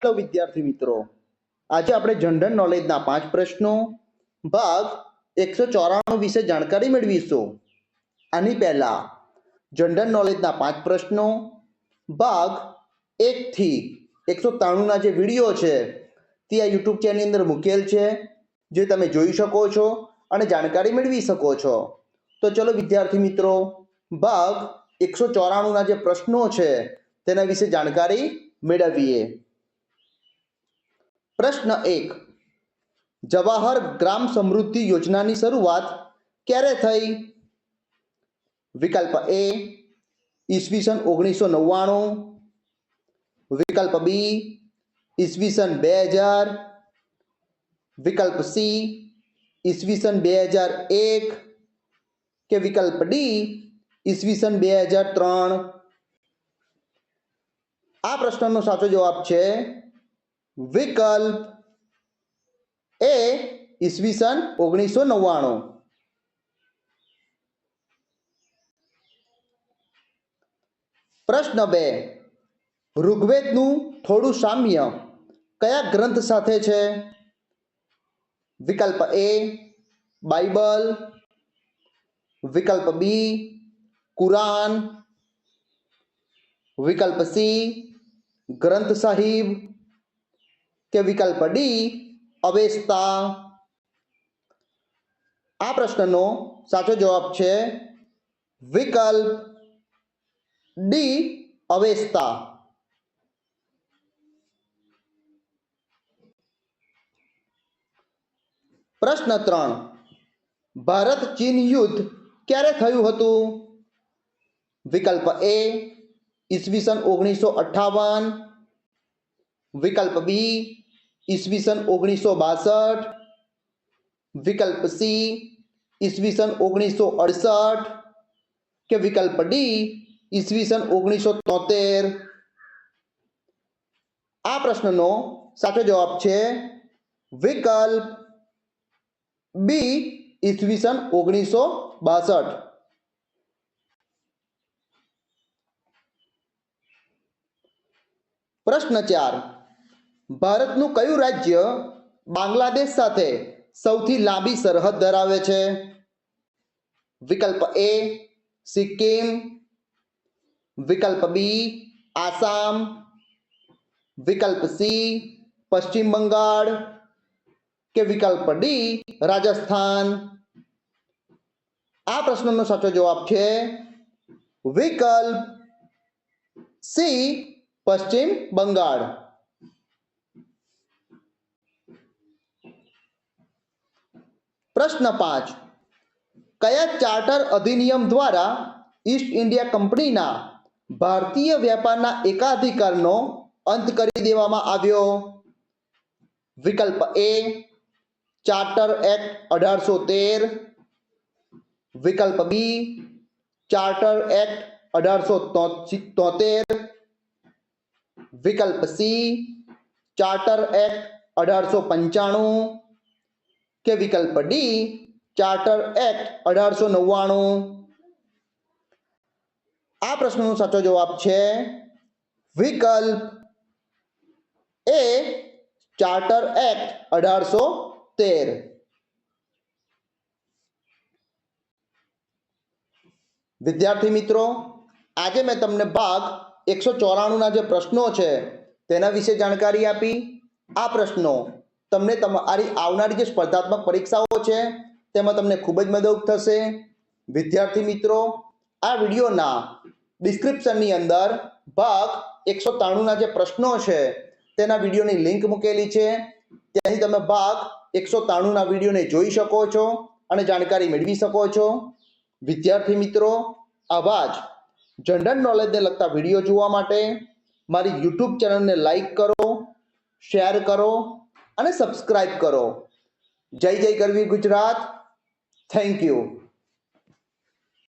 Hello વિદ્યાર્થી મિત્રો, આજે આપણે જનરલ નોલેજના 5 પ્રશ્નો ભાગ 194 વિશે જાણકારી મેળવીશું. આની પહેલા જનરલ નોલેજના 5 પ્રશ્નો ભાગ 1 થી 193 ના જે વિડીયો છે તે આ YouTube ચેનલની અંદર મૂકેલ છે, જે તમે જોઈ શકો છો અને જાણકારી મેળવી શકો છો. તો ચલો વિદ્યાર્થી મિત્રો, ભાગ 194 ના જે પ્રશ્નો છે તેના વિશે જાણકારી મેળવીએ. પ્રશ્ન 1. જવાહર ગ્રામ સમૃદ્ધિ યોજનાની શરૂઆત ક્યારે થઈ? વિકલ્પ એ ઈસવીસન 1999, વિકલ્પ બી ઈસવીસન 2000, વિકલ્પ સી ઈસવીસન 2001 કે વિકલ્પ ડી ઈસવીસન 2003. આ પ્રશ્નનો સાચો જવાબ છે વિકલ્પ એ ઈસવીસન 1999. પ્રશ્ન 2. ઋગ્વેદનું થોડું સામ્ય કયા ગ્રંથ સાથે છે? વિકલ્પ એ બાઇબલ, વિકલ્પ બી કુરાન, વિકલ્પ સી ગ્રંથ સાહિબ કે વિકલ્પ ડી અવેસ્તા. આ પ્રશ્નનો સાચો જવાબ છે વિકલ્પ ડી અવેસ્તા. પ્રશ્ન 3. ભારત ચીન યુદ્ધ ક્યારે થયું હતું? વિકલ્પ એ ઈસવીસન 1958, વિકલ્પ બી ઈસવીસન 1962, વિકલ્પ સી ઈસવીસન 1968 કે વિકલ્પ ડી ઈસવીસન 1973. આ પ્રશ્નનો સાચો જવાબ છે વિકલ્પ બી ઈસવીસન 1962. પ્રશ્ન 4. ભારતનું કયું રાજ્ય બાંગ્લાદેશ સાથે સૌથી લાંબી સરહદ ધરાવે છે? વિકલ્પ એ સિક્કિમ, વિકલ્પ બી આસામ, વિકલ્પ સી પશ્ચિમ બંગાળ કે વિકલ્પ ડી રાજસ્થાન. આ પ્રશ્નનો સાચો જવાબ છે વિકલ્પ સી પશ્ચિમ બંગાળ. પ્રશ્ન 5. કયા ચાર્ટર અધિનિયમ દ્વારા ઈસ્ટ ઇન્ડિયા કંપનીના ભારતીય વ્યાપારના એકાધિકારનો અંત કરી દેવામાં આવ્યો? વિકલ્પ એ ચાર્ટર એક્ટ 1813, વિકલ્પ બી ચાર્ટર એક્ટ 1873, વિકલ્પ સી ચાર્ટર એક્ટ 1895 કે વિકલ્પ ડી ચાર્ટર એક્ટ 1899. આ પ્રશ્નનો સાચો જવાબ છે વિકલ્પ એ ચાર્ટર એક્ટ 1813. વિદ્યાર્થી મિત્રો, આજે મેં તમને ભાગ 194 ના જે પ્રશ્નો છે તેના વિશે જાણકારી આપી. આ પ્રશ્નો તમને તમારી આવનારી જે સ્પર્ધાત્મક પરીક્ષાઓ છે તેમાં તમને ખૂબ જ મદદ થશે. વિદ્યાર્થી મિત્રો, આ વિડીયોના ડિસ્ક્રિપ્શનની અંદર ભાગ 193 ના જે પ્રશ્નો છે તેના વિડીયોની લિંક મૂકેલી છે. ત્યાંથી તમે ભાગ 193 ના વિડીયોને જોઈ શકો છો અને જાણકારી મેળવી શકો છો. વિદ્યાર્થી મિત્રો, આવા જ જનરલ નોલેજને લગતા વિડીયો જોવા માટે મારી YouTube ચેનલને લાઈક કરો, શેર કરો અને સબસ્ક્રાઇબ કરો. જય જય ગરવી ગુજરાત. Thank you.